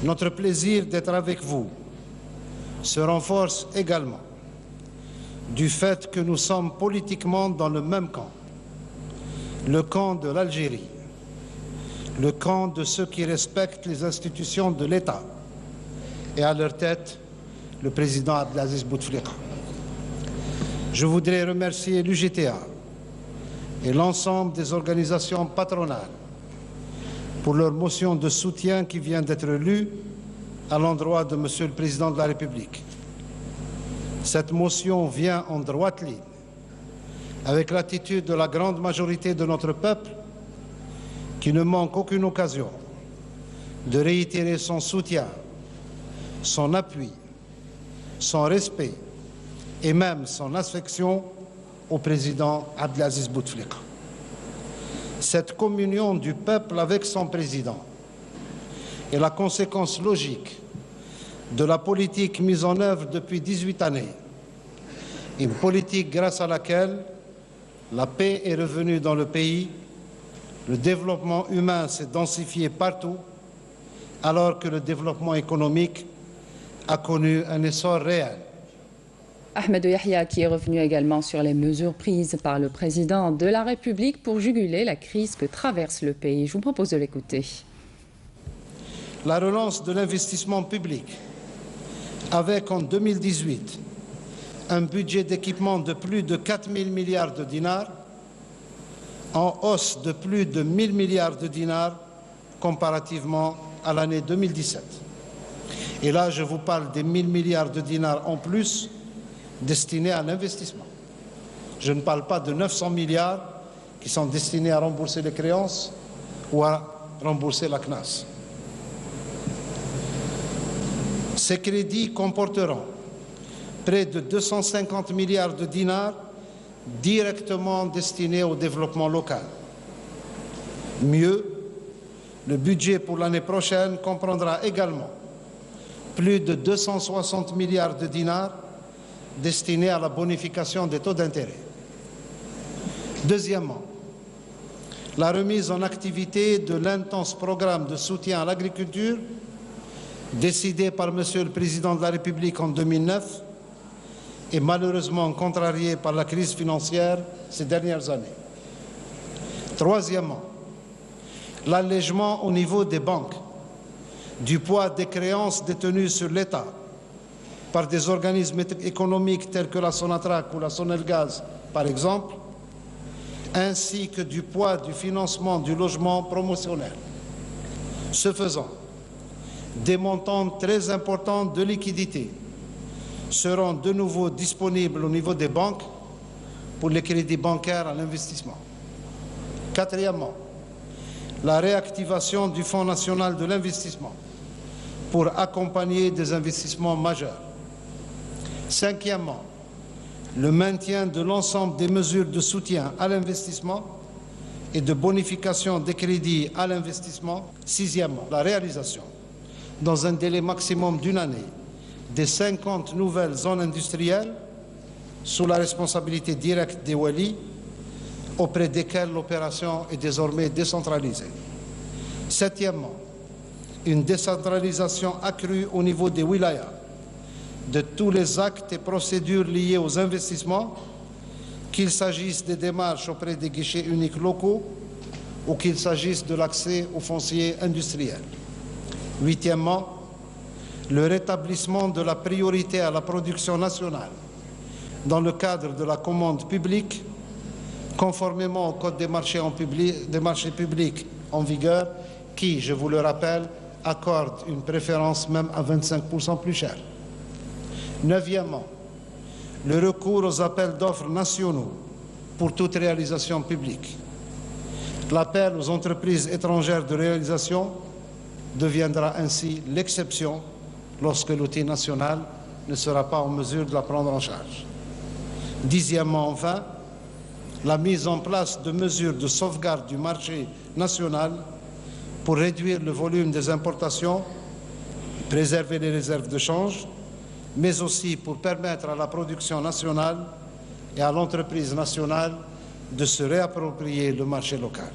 Notre plaisir d'être avec vous se renforce également du fait que nous sommes politiquement dans le même camp, le camp de l'Algérie, le camp de ceux qui respectent les institutions de l'État et à leur tête le président Abdelaziz Bouteflika. Je voudrais remercier l'UGTA et l'ensemble des organisations patronales pour leur motion de soutien qui vient d'être lue à l'endroit de Monsieur le Président de la République. Cette motion vient en droite ligne avec l'attitude de la grande majorité de notre peuple qui ne manque aucune occasion de réitérer son soutien, son appui, son respect et même son affection au président Abdelaziz Bouteflika. Cette communion du peuple avec son président est la conséquence logique de la politique mise en œuvre depuis 18 années, une politique grâce à laquelle la paix est revenue dans le pays, le développement humain s'est densifié partout, alors que le développement économique a connu un essor réel. Ahmed Yahia qui est revenu également sur les mesures prises par le président de la République pour juguler la crise que traverse le pays. Je vous propose de l'écouter. La relance de l'investissement public, avec en 2018 un budget d'équipement de plus de 4 000 milliards de dinars, en hausse de plus de 1 000 milliards de dinars comparativement à l'année 2017. Et là, je vous parle des 1 000 milliards de dinars en plus destinés à l'investissement. Je ne parle pas de 900 milliards qui sont destinés à rembourser les créances ou à rembourser la CNAS. Ces crédits comporteront près de 250 milliards de dinars directement destinés au développement local. Mieux, le budget pour l'année prochaine comprendra également plus de 260 milliards de dinars destinés à la bonification des taux d'intérêt. Deuxièmement, la remise en activité de l'intense programme de soutien à l'agriculture décidé par Monsieur le Président de la République en 2009 et malheureusement contrarié par la crise financière ces dernières années. Troisièmement, l'allègement au niveau des banques du poids des créances détenues sur l'État par des organismes économiques tels que la Sonatrach ou la Sonelgaz, par exemple, ainsi que du poids du financement du logement promotionnel. Ce faisant, des montants très importants de liquidités seront de nouveau disponibles au niveau des banques pour les crédits bancaires à l'investissement. Quatrièmement, la réactivation du Fonds national de l'investissement pour accompagner des investissements majeurs. Cinquièmement, le maintien de l'ensemble des mesures de soutien à l'investissement et de bonification des crédits à l'investissement. Sixièmement, la réalisation, dans un délai maximum d'une année, des 50 nouvelles zones industrielles sous la responsabilité directe des Wali, auprès desquelles l'opération est désormais décentralisée. Septièmement, une décentralisation accrue au niveau des wilayas de tous les actes et procédures liés aux investissements, qu'il s'agisse des démarches auprès des guichets uniques locaux ou qu'il s'agisse de l'accès au foncier industriel. Huitièmement, le rétablissement de la priorité à la production nationale dans le cadre de la commande publique, conformément au Code des marchés publics en vigueur, qui, je vous le rappelle, accorde une préférence même à 25% plus cher. Neuvièmement, le recours aux appels d'offres nationaux pour toute réalisation publique. L'appel aux entreprises étrangères de réalisation deviendra ainsi l'exception lorsque l'outil national ne sera pas en mesure de la prendre en charge. Dixièmement, enfin, la mise en place de mesures de sauvegarde du marché national pour réduire le volume des importations, préserver les réserves de change, mais aussi pour permettre à la production nationale et à l'entreprise nationale de se réapproprier le marché local.